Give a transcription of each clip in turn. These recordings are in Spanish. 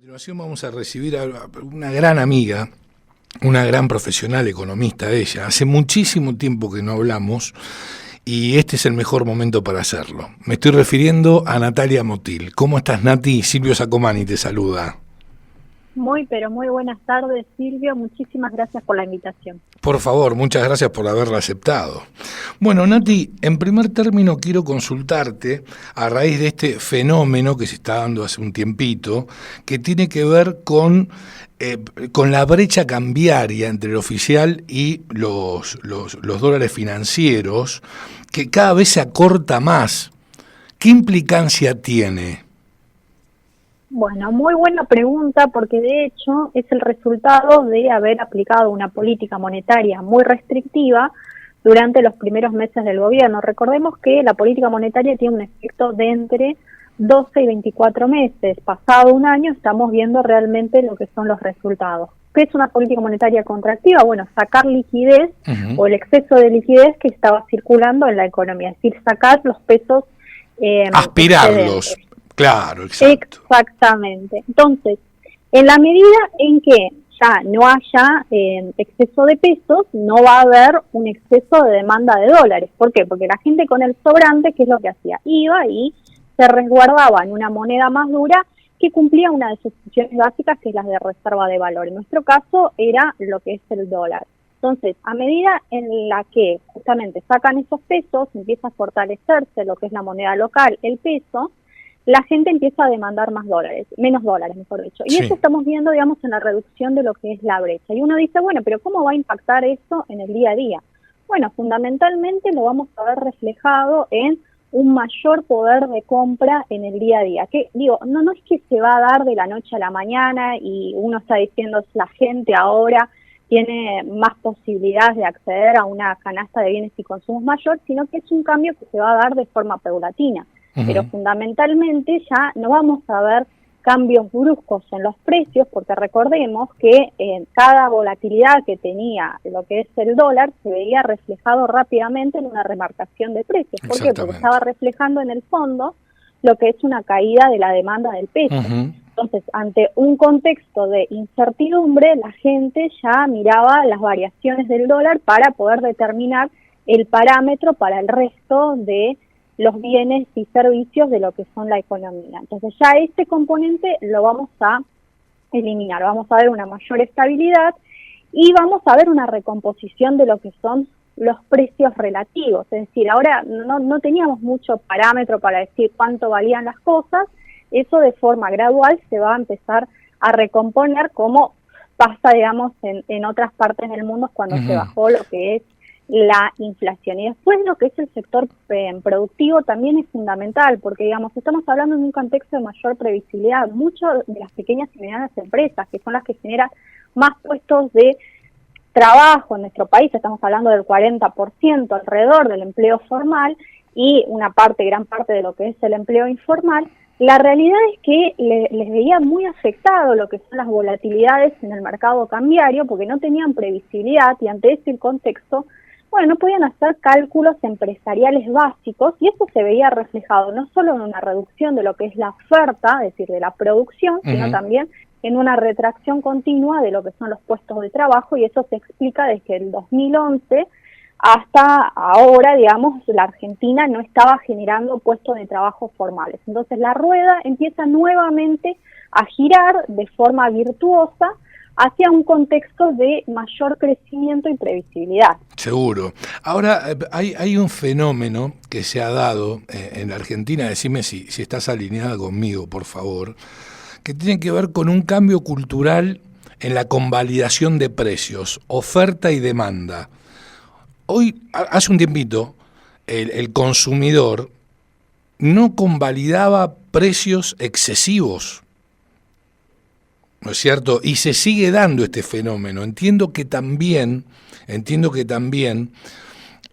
Continuación vamos a recibir a una gran amiga, una gran profesional economista ella. Hace muchísimo tiempo que no hablamos y este es el mejor momento para hacerlo. Me estoy refiriendo a Natalia Motil. ¿Cómo estás, Nati? Silvio Sacomani te saluda. Pero muy buenas tardes, Silvio. Muchísimas gracias por la invitación. Por favor, muchas gracias por haberla aceptado. Bueno, Nati, en primer término quiero consultarte a raíz de este fenómeno que se está dando hace un tiempito, que tiene que ver con la brecha cambiaria entre el oficial y los dólares financieros, que cada vez se acorta más. ¿Qué implicancia tiene? Bueno, muy buena pregunta porque de hecho es el resultado de haber aplicado una política monetaria muy restrictiva durante los primeros meses del gobierno. Recordemos que la política monetaria tiene un efecto de entre 12 y 24 meses. Pasado un año estamos viendo realmente lo que son los resultados. ¿Qué es una política monetaria contractiva? Bueno, sacar liquidez o el exceso de liquidez que estaba circulando en la economía, es decir, sacar los pesos aspirarlos. excedentes. Claro, exacto. Exactamente. Entonces, en la medida en que ya no haya exceso de pesos, no va a haber un exceso de demanda de dólares. ¿Por qué? Porque la gente con el sobrante, ¿qué es lo que hacía? Iba y se resguardaba en una moneda más dura que cumplía una de sus funciones básicas, que es la de reserva de valor. En nuestro caso era lo que es el dólar. Entonces, a medida en la que justamente sacan esos pesos, empieza a fortalecerse lo que es la moneda local, el peso, la gente empieza a demandar menos dólares, mejor dicho. Y Sí. eso estamos viendo, digamos, en la reducción de lo que es la brecha. Y uno dice, bueno, pero ¿cómo va a impactar eso en el día a día? Bueno, fundamentalmente lo vamos a ver reflejado en un mayor poder de compra en el día a día. Que digo, no es que se va a dar de la noche a la mañana y uno está diciendo la gente ahora tiene más posibilidades de acceder a una canasta de bienes y consumos mayor, sino que es un cambio que se va a dar de forma paulatina. Pero fundamentalmente ya no vamos a ver cambios bruscos en los precios, porque recordemos que cada volatilidad que tenía lo que es el dólar se veía reflejado rápidamente en una remarcación de precios. ¿Por qué? Porque estaba reflejando en el fondo lo que es una caída de la demanda del peso. Entonces, ante un contexto de incertidumbre, la gente ya miraba las variaciones del dólar para poder determinar el parámetro para el resto de los bienes y servicios de lo que son la economía. Entonces ya este componente lo vamos a eliminar, vamos a ver una mayor estabilidad y vamos a ver una recomposición de lo que son los precios relativos, es decir, ahora no teníamos mucho parámetro para decir cuánto valían las cosas, eso de forma gradual se va a empezar a recomponer como pasa, digamos, en otras partes del mundo cuando se bajó lo que es la inflación. Y después lo que es el sector productivo también es fundamental, porque digamos estamos hablando en un contexto de mayor previsibilidad. Muchas de las pequeñas y medianas empresas, que son las que generan más puestos de trabajo en nuestro país, estamos hablando del 40% alrededor del empleo formal y gran parte de lo que es el empleo informal, la realidad es que les veía muy afectado lo que son las volatilidades en el mercado cambiario, porque no tenían previsibilidad y ante ese contexto no podían hacer cálculos empresariales básicos y eso se veía reflejado no solo en una reducción de lo que es la oferta, es decir, de la producción, sino también en una retracción continua de lo que son los puestos de trabajo, y eso se explica desde el 2011 hasta ahora, digamos, la Argentina no estaba generando puestos de trabajo formales. Entonces la rueda empieza nuevamente a girar de forma virtuosa hacia un contexto de mayor crecimiento y previsibilidad. Seguro. Ahora, hay un fenómeno que se ha dado en la Argentina, decime si estás alineada conmigo, por favor, que tiene que ver con un cambio cultural en la convalidación de precios, oferta y demanda. Hoy, hace un tiempito, el consumidor no convalidaba precios excesivos, ¿no es cierto? Y se sigue dando este fenómeno. Entiendo que también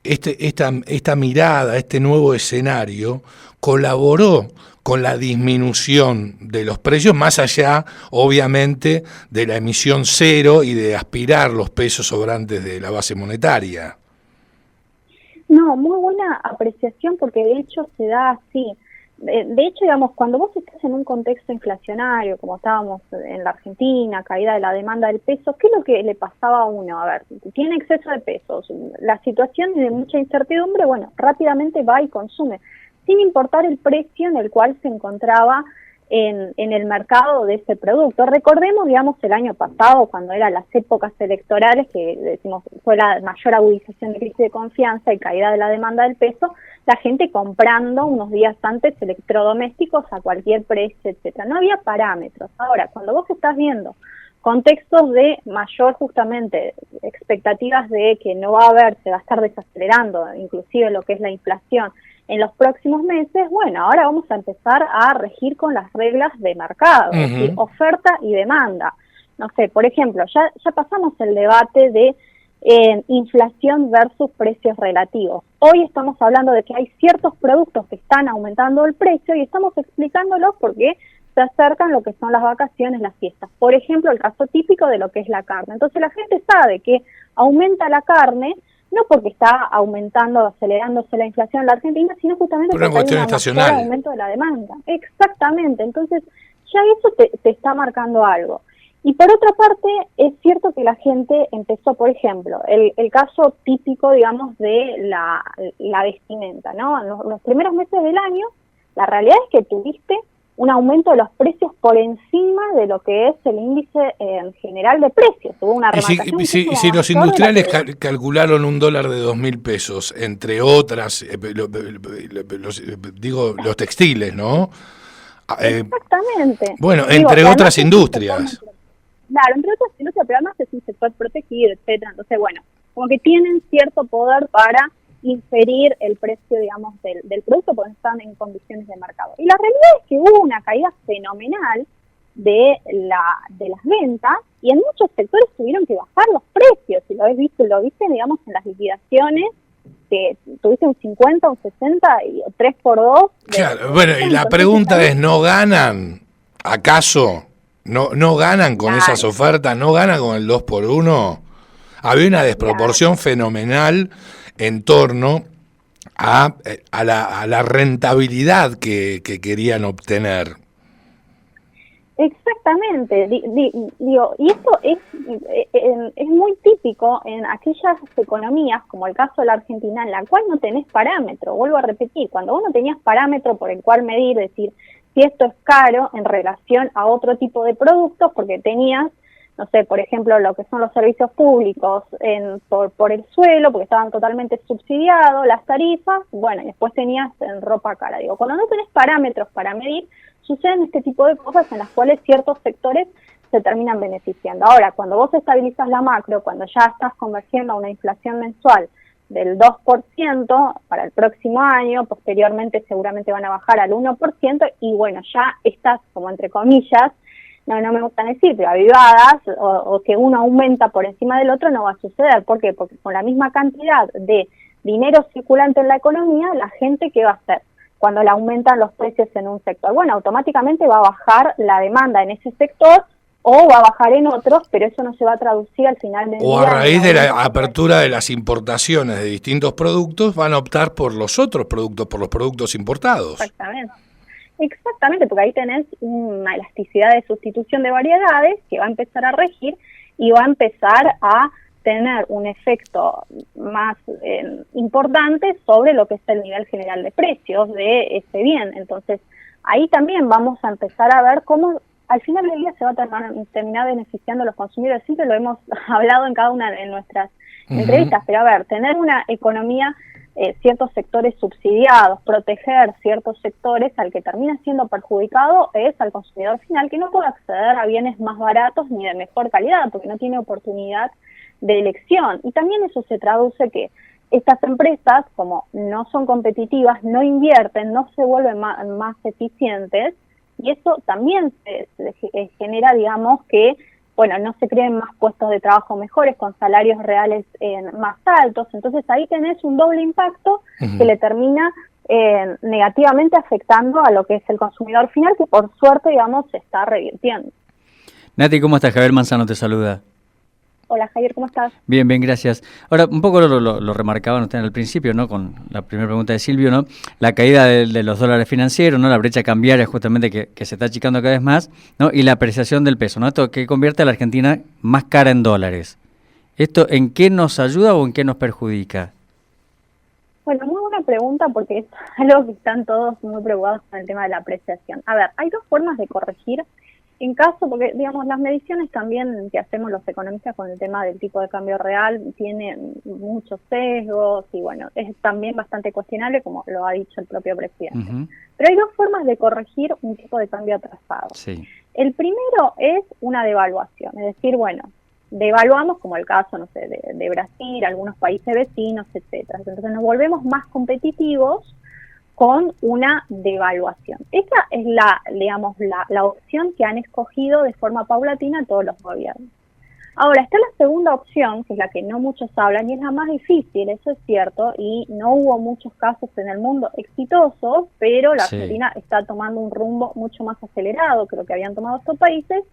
esta mirada, este nuevo escenario, colaboró con la disminución de los precios, más allá, obviamente, de la emisión cero y de aspirar los pesos sobrantes de la base monetaria. No, muy buena apreciación, porque de hecho se da así. de hecho, digamos, cuando vos estás en un contexto inflacionario, como estábamos en la Argentina, caída de la demanda del peso, ¿qué es lo que le pasaba a uno? A ver, tiene exceso de pesos, la situación de mucha incertidumbre, bueno, rápidamente va y consume, sin importar el precio en el cual se encontraba en el mercado de ese producto. Recordemos, digamos, el año pasado, cuando eran las épocas electorales, que decimos fue la mayor agudización de crisis de confianza y caída de la demanda del peso, la gente comprando unos días antes electrodomésticos a cualquier precio, etcétera. No había parámetros. Ahora, cuando vos estás viendo contextos de mayor, justamente, expectativas de que no va a haber, se va a estar desacelerando, inclusive lo que es la inflación, en los próximos meses, bueno, ahora vamos a empezar a regir con las reglas de mercado, es decir, oferta y demanda. No sé, por ejemplo, ya pasamos el debate de inflación versus precios relativos. Hoy estamos hablando de que hay ciertos productos que están aumentando el precio y estamos explicándolos porque se acercan lo que son las vacaciones, las fiestas. Por ejemplo, el caso típico de lo que es la carne. Entonces la gente sabe que aumenta la carne, no porque está aumentando, acelerándose la inflación en la Argentina, sino justamente porque hay un mayor aumento de la demanda. Exactamente, entonces ya eso te está marcando algo. Y por otra parte, es cierto que la gente empezó, por ejemplo, el caso típico, digamos, de la vestimenta, ¿no? En los primeros meses del año, la realidad es que tuviste un aumento de los precios por encima de lo que es el índice general de precios. Hubo una remarcación. Y si los industriales calcularon $1 de 2.000 pesos, entre otras, los textiles, ¿no? Exactamente. Bueno, entre otras industrias. Claro, entre otras industrias, pero además es un sector protegido, etcétera. Entonces, bueno, como que tienen cierto poder para inferir el precio, digamos, del producto porque están en condiciones de mercado. Y la realidad es que hubo una caída fenomenal de las ventas y en muchos sectores tuvieron que bajar los precios. Si lo viste, digamos, en las liquidaciones, que tuviste un 50, un 60 y 3x2. Claro, bueno, y la pregunta es, ¿no ganan? ¿Acaso no ganan con esas ofertas? ¿No ganan con el 2x1? Había una desproporción fenomenal en torno a la rentabilidad que querían obtener. Exactamente, digo, y esto es muy típico en aquellas economías, como el caso de la Argentina, en la cual no tenés parámetro. Vuelvo a repetir, cuando vos no tenías parámetro por el cual medir, decir, si esto es caro en relación a otro tipo de productos, porque tenías, no sé, por ejemplo, lo que son los servicios públicos por el suelo, porque estaban totalmente subsidiados, las tarifas, bueno, y después tenías en ropa cara. Digo, cuando no tenés parámetros para medir, suceden este tipo de cosas en las cuales ciertos sectores se terminan beneficiando. Ahora, cuando vos estabilizas la macro, cuando ya estás convergiendo a una inflación mensual del 2% para el próximo año, posteriormente seguramente van a bajar al 1%, y bueno, ya estás, como entre comillas, no me gustan decir, pero avivadas, o que uno aumenta por encima del otro, no va a suceder. ¿Por qué? Porque con la misma cantidad de dinero circulante en la economía, la gente, ¿qué va a hacer? Cuando le aumentan los precios en un sector, bueno, automáticamente va a bajar la demanda en ese sector o va a bajar en otros, pero eso no se va a traducir al final del día. O a raíz de la apertura de las importaciones de distintos productos, van a optar por los otros productos, por los productos importados. Exactamente, porque ahí tenés una elasticidad de sustitución de variedades que va a empezar a regir y va a empezar a tener un efecto más importante sobre lo que es el nivel general de precios de ese bien. Entonces, ahí también vamos a empezar a ver cómo al final del día se va a terminar beneficiando a los consumidores. Siempre lo hemos hablado en cada una de nuestras entrevistas, pero a ver, tener una economía, ciertos sectores subsidiados, proteger ciertos sectores, al que termina siendo perjudicado es al consumidor final, que no puede acceder a bienes más baratos ni de mejor calidad, porque no tiene oportunidad de elección. Y también eso se traduce que estas empresas, como no son competitivas, no invierten, no se vuelven más eficientes, y eso también se genera, digamos, que bueno, no se creen más puestos de trabajo mejores, con salarios reales más altos. Entonces ahí tenés un doble impacto que le termina negativamente afectando a lo que es el consumidor final, que por suerte, digamos, se está revirtiendo. Nati, ¿cómo estás? Javier Manzano te saluda. Hola Javier, ¿cómo estás? Bien, bien, gracias. Ahora, un poco lo remarcaban ustedes al principio, ¿no? Con la primera pregunta de Silvio, ¿no? La caída de los dólares financieros, ¿no? La brecha cambiaria justamente que se está achicando cada vez más, ¿no? Y la apreciación del peso, ¿no? Esto que convierte a la Argentina más cara en dólares. ¿Esto en qué nos ayuda o en qué nos perjudica? Bueno, muy buena pregunta porque es algo que están todos muy preocupados con el tema de la apreciación. A ver, hay dos formas de corregir en caso, porque digamos las mediciones también que hacemos los economistas con el tema del tipo de cambio real tienen muchos sesgos y bueno, es también bastante cuestionable como lo ha dicho el propio presidente. Uh-huh. Pero hay dos formas de corregir un tipo de cambio atrasado. Sí. El primero es una devaluación, es decir, bueno, devaluamos como el caso, no sé, de Brasil, algunos países vecinos, etcétera. Entonces nos volvemos más competitivos con una devaluación. Esa es la opción que han escogido de forma paulatina todos los gobiernos. Ahora, está la segunda opción, que es la que no muchos hablan, y es la más difícil, eso es cierto, y no hubo muchos casos en el mundo exitosos, pero la Argentina está tomando un rumbo mucho más acelerado que lo que habían tomado estos países,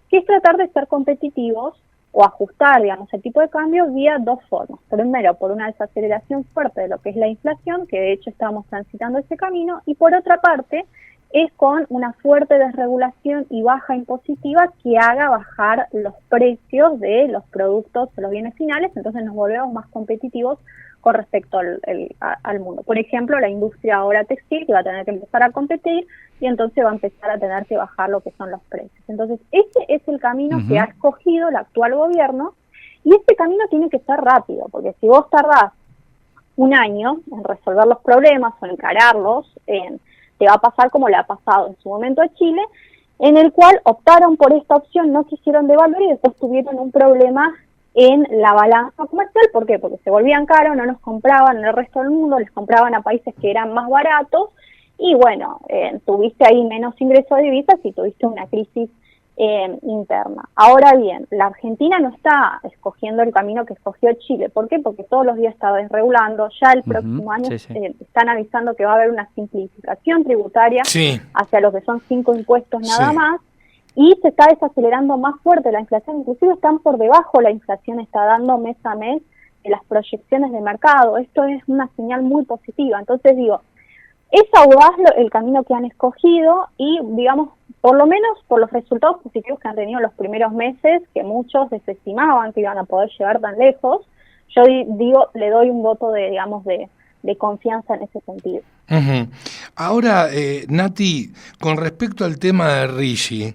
que es tratar de ser competitivos o ajustar, digamos, el tipo de cambio vía dos formas. Primero, por una desaceleración fuerte de lo que es la inflación, que de hecho estamos transitando ese camino, y por otra parte, es con una fuerte desregulación y baja impositiva que haga bajar los precios de los productos, de los bienes finales, entonces nos volvemos más competitivos con respecto al mundo. Por ejemplo, la industria ahora textil que va a tener que empezar a competir y entonces va a empezar a tener que bajar lo que son los precios. Entonces, ese es el camino que ha escogido el actual gobierno y este camino tiene que ser rápido, porque si vos tardás un año en resolver los problemas o encararlos, te va a pasar como le ha pasado en su momento a Chile, en el cual optaron por esta opción, no quisieron devaluar y después tuvieron un problema en la balanza comercial. ¿Por qué? Porque se volvían caros, no nos compraban en el resto del mundo, les compraban a países que eran más baratos y bueno, tuviste ahí menos ingresos de divisas y tuviste una crisis interna. Ahora bien, la Argentina no está escogiendo el camino que escogió Chile. ¿Por qué? Porque todos los días está desregulando. Ya el próximo año están avisando que va a haber una simplificación tributaria hacia lo que son 5 impuestos nada más. Y se está desacelerando más fuerte la inflación, inclusive están por debajo, la inflación está dando mes a mes de las proyecciones de mercado. Esto es una señal muy positiva. Entonces digo, es audaz el camino que han escogido y digamos, por lo menos por los resultados positivos que han tenido los primeros meses, que muchos desestimaban que iban a poder llegar tan lejos, yo digo, le doy un voto de, digamos, de confianza en ese sentido. Ahora, Nati, con respecto al tema de Ricci,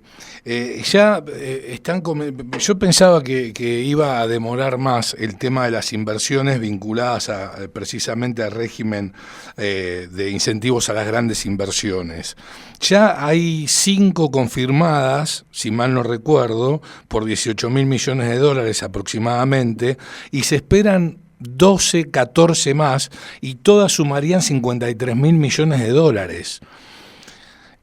yo pensaba que iba a demorar más el tema de las inversiones vinculadas precisamente al régimen de incentivos a las grandes inversiones. Ya hay 5 confirmadas, si mal no recuerdo, por 18.000 millones de dólares aproximadamente, y se esperan 12, 14 más, y todas sumarían 53.000 millones de dólares.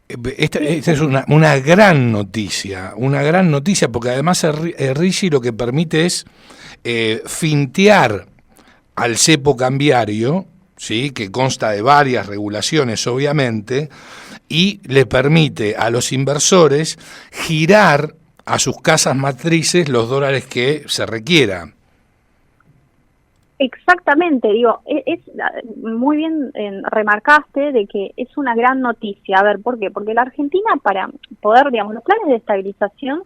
Esta es una gran noticia, porque además el Ricci lo que permite es fintear al cepo cambiario, ¿sí?, que consta de varias regulaciones obviamente, y le permite a los inversores girar a sus casas matrices los dólares que se requieran. Exactamente, digo, es muy bien remarcaste de que es una gran noticia. A ver, ¿por qué? Porque la Argentina, para poder, digamos, los planes de estabilización,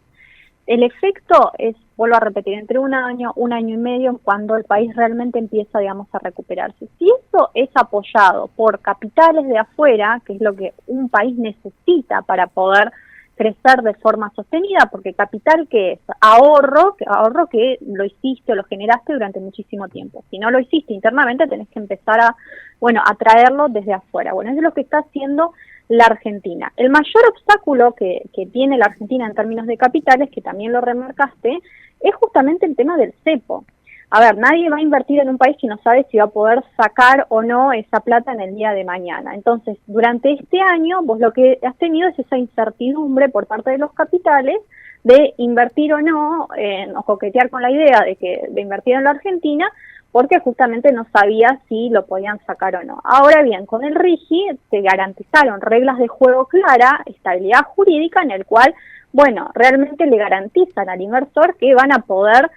el efecto es, vuelvo a repetir, entre un año y medio, cuando el país realmente empieza, digamos, a recuperarse. Si eso es apoyado por capitales de afuera, que es lo que un país necesita para poder crecer de forma sostenida, porque capital, ¿qué es? Ahorro que lo hiciste o lo generaste durante muchísimo tiempo. Si no lo hiciste internamente, tenés que empezar a traerlo desde afuera. Bueno, eso es lo que está haciendo la Argentina. El mayor obstáculo que tiene la Argentina en términos de capitales, que también lo remarcaste, es justamente el tema del cepo. A ver, nadie va a invertir en un país que no sabe si va a poder sacar o no esa plata en el día de mañana. Entonces, durante este año, vos lo que has tenido es esa incertidumbre por parte de los capitales de invertir o no, o coquetear con la idea de invertir en la Argentina, porque justamente no sabía si lo podían sacar o no. Ahora bien, con el RIGI se garantizaron reglas de juego clara, estabilidad jurídica, en el cual, bueno, realmente le garantizan al inversor que van a poder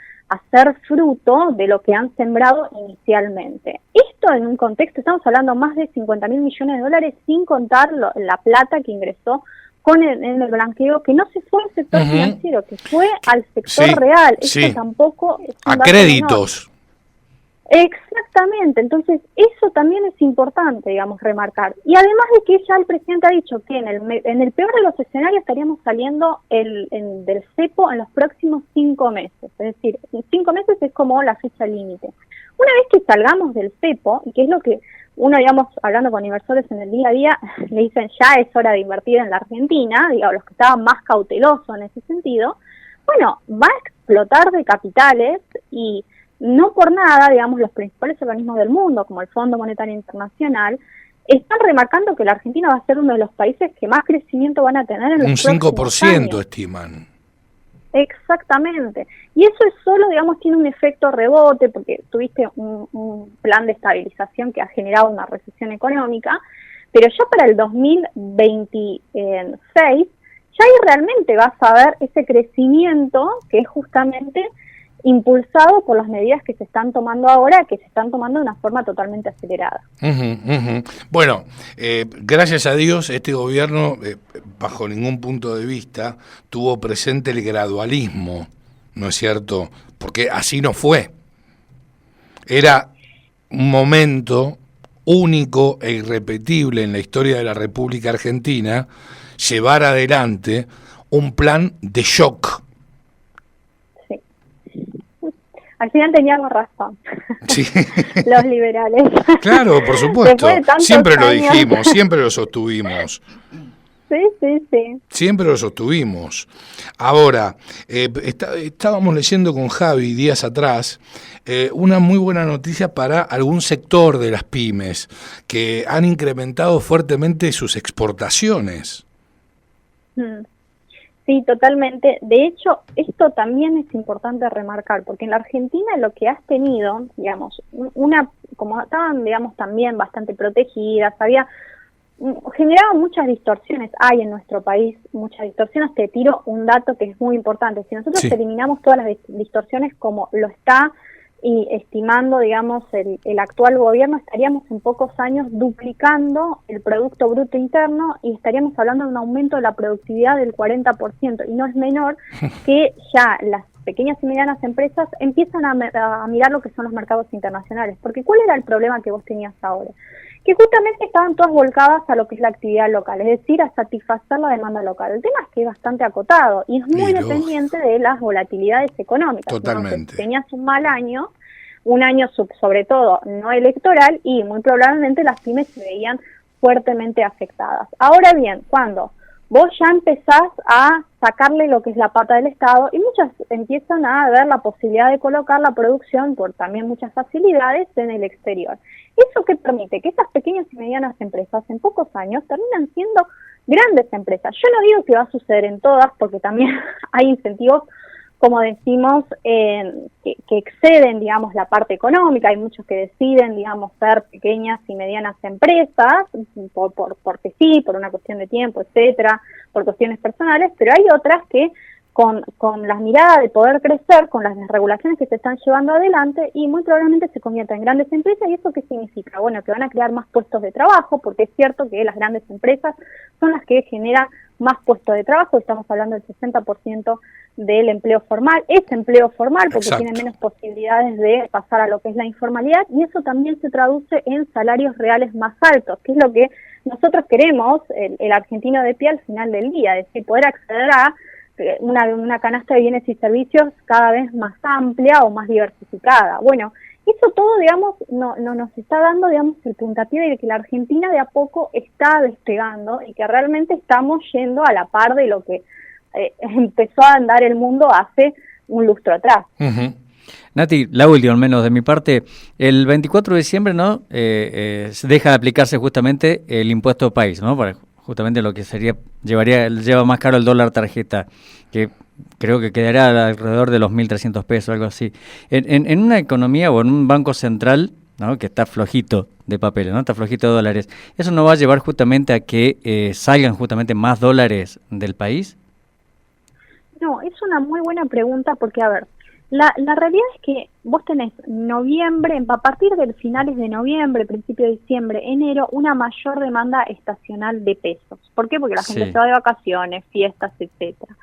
ser fruto de lo que han sembrado inicialmente. Esto en un contexto, estamos hablando más de 50.000 millones de dólares, sin contar la plata que ingresó en el blanqueo, que no se fue al sector financiero, que fue al sector real. Esto tampoco es un a créditos. Exactamente, entonces eso también es importante, digamos, remarcar. Y además de que ya el presidente ha dicho que en el peor de los escenarios estaríamos saliendo del cepo en los próximos 5 meses. Es decir, 5 meses es como la fecha límite. Una vez que salgamos del cepo, y que es lo que uno, digamos, hablando con inversores en el día a día, le dicen ya es hora de invertir en la Argentina, digamos, los que estaban más cautelosos en ese sentido, bueno, va a explotar de capitales y no por nada, digamos, los principales organismos del mundo, como el Fondo Monetario Internacional, están remarcando que la Argentina va a ser uno de los países que más crecimiento van a tener en los próximos años. Un 5% estiman. Exactamente. Y eso es solo, digamos, tiene un efecto rebote, porque tuviste un plan de estabilización que ha generado una recesión económica, pero ya para el 2026, ya ahí realmente vas a ver ese crecimiento que es justamente impulsado por las medidas que se están tomando ahora, que se están tomando de una forma totalmente acelerada. Bueno, gracias a Dios, este gobierno, bajo ningún punto de vista, tuvo presente el gradualismo, ¿no es cierto? Porque así no fue. Era un momento único e irrepetible en la historia de la República Argentina llevar adelante un plan de shock. Al final teníamos razón, sí. Los liberales. Claro, por supuesto, siempre lo dijimos, siempre lo sostuvimos. Sí. Siempre lo sostuvimos. Ahora, estábamos leyendo con Javi días atrás una muy buena noticia para algún sector de las pymes que han incrementado fuertemente sus exportaciones. Sí, totalmente. De hecho, esto también es importante remarcar, porque en la Argentina lo que has tenido, digamos, como estaban, digamos, también bastante protegidas, generaban muchas distorsiones, hay en nuestro país muchas distorsiones. Te tiro un dato que es muy importante. Si nosotros eliminamos todas las distorsiones como lo está y estimando, digamos, el actual gobierno, estaríamos en pocos años duplicando el Producto Bruto Interno y estaríamos hablando de un aumento de la productividad del 40%, y no es menor que ya las pequeñas y medianas empresas empiezan a mirar lo que son los mercados internacionales, porque ¿cuál era el problema que vos tenías ahora? Que justamente estaban todas volcadas a lo que es la actividad local, es decir, a satisfacer la demanda local. El tema es que es bastante acotado y es muy dependiente de las volatilidades económicas. Totalmente. Entonces, tenías un mal año, un año sobre todo no electoral, y muy probablemente las pymes se veían fuertemente afectadas. Ahora bien, cuando vos ya empezás a sacarle lo que es la pata del Estado, y muchas empiezan a ver la posibilidad de colocar la producción por también muchas facilidades en el exterior. ¿Eso qué permite? Que estas pequeñas y medianas empresas en pocos años terminan siendo grandes empresas. Yo no digo que va a suceder en todas, porque también hay incentivos, como decimos, que exceden, digamos, la parte económica. Hay muchos que deciden, digamos, ser pequeñas y medianas empresas, porque sí, por una cuestión de tiempo, etcétera, por cuestiones personales, pero hay otras que con las miradas de poder crecer, con las desregulaciones que se están llevando adelante, y muy probablemente se conviertan en grandes empresas. ¿Y eso qué significa? Bueno, que van a crear más puestos de trabajo, porque es cierto que las grandes empresas son las que generan más puestos de trabajo. Estamos hablando del 60% del empleo formal. Es empleo formal porque tiene menos posibilidades de pasar a lo que es la informalidad, y eso también se traduce en salarios reales más altos, que es lo que nosotros queremos, el argentino de pie, al final del día, es decir, poder acceder a una canasta de bienes y servicios cada vez más amplia o más diversificada. Bueno, eso todo, digamos, no nos está dando, digamos, el puntapié de que la Argentina de a poco está despegando y que realmente estamos yendo a la par de lo que empezó a andar el mundo hace un lustro atrás. Nati, la última, al menos de mi parte, el 24 de diciembre, ¿no? Se deja de aplicarse justamente el impuesto país, ¿no? Para justamente lo que lleva más caro el dólar tarjeta, que creo que quedará alrededor de los 1.300 pesos, algo así. En una economía o en un banco central, ¿no? Que está flojito de papeles, ¿no? Está flojito de dólares, ¿eso no va a llevar justamente a que salgan justamente más dólares del país? No, es una muy buena pregunta, porque, a ver, La realidad es que vos tenés noviembre, a partir de finales de noviembre, principio de diciembre, enero, una mayor demanda estacional de pesos. ¿Por qué? Porque la gente se va de vacaciones, fiestas, etcétera.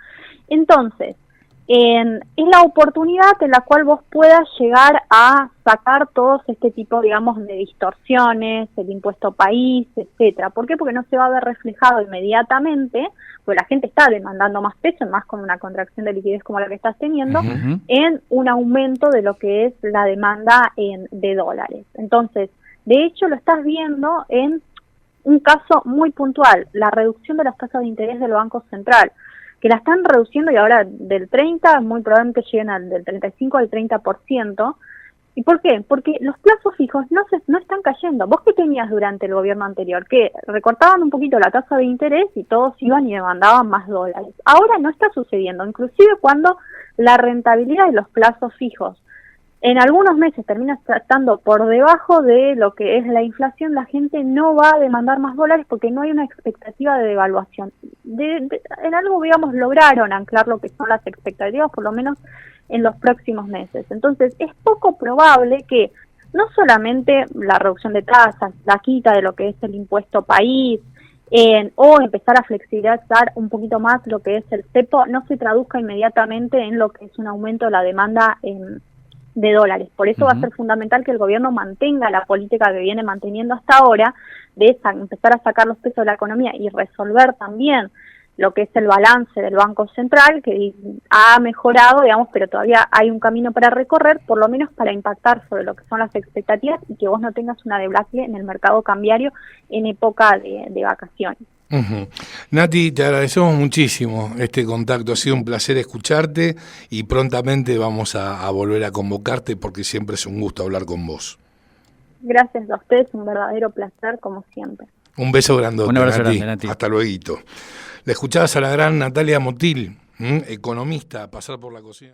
Entonces, es la oportunidad en la cual vos puedas llegar a sacar todos este tipo, digamos, de distorsiones, el impuesto país, etcétera. ¿Por qué? Porque no se va a ver reflejado inmediatamente, porque la gente está demandando más peso, más con una contracción de liquidez como la que estás teniendo, en un aumento de lo que es la demanda de dólares. Entonces, de hecho, lo estás viendo en un caso muy puntual, la reducción de las tasas de interés del Banco Central, que la están reduciendo y ahora del 30, muy probablemente lleguen del 35 al 30%. ¿Y por qué? Porque los plazos fijos no están cayendo. ¿Vos qué tenías durante el gobierno anterior? Que recortaban un poquito la tasa de interés y todos iban y demandaban más dólares. Ahora no está sucediendo, inclusive cuando la rentabilidad de los plazos fijos en algunos meses termina estando por debajo de lo que es la inflación, la gente no va a demandar más dólares porque no hay una expectativa de devaluación. En algo, digamos, lograron anclar lo que son las expectativas, por lo menos en los próximos meses. Entonces, es poco probable que no solamente la reducción de tasas, la quita de lo que es el impuesto país, o empezar a flexibilizar un poquito más lo que es el cepo, no se traduzca inmediatamente en lo que es un aumento de la demanda de dólares. Por eso va a ser fundamental que el gobierno mantenga la política que viene manteniendo hasta ahora, de empezar a sacar los pesos de la economía y resolver también lo que es el balance del Banco Central, que ha mejorado, digamos, pero todavía hay un camino para recorrer, por lo menos para impactar sobre lo que son las expectativas y que vos no tengas una debacle en el mercado cambiario en época de vacaciones. Nati, te agradecemos muchísimo este contacto, ha sido un placer escucharte y prontamente vamos a volver a convocarte porque siempre es un gusto hablar con vos. Gracias a ustedes, un verdadero placer como siempre. Un beso grandote, un abrazo Nati. Grande, Nati. Hasta luego. Le escuchabas a la gran Natalia Motil, economista, pasar por la cocina.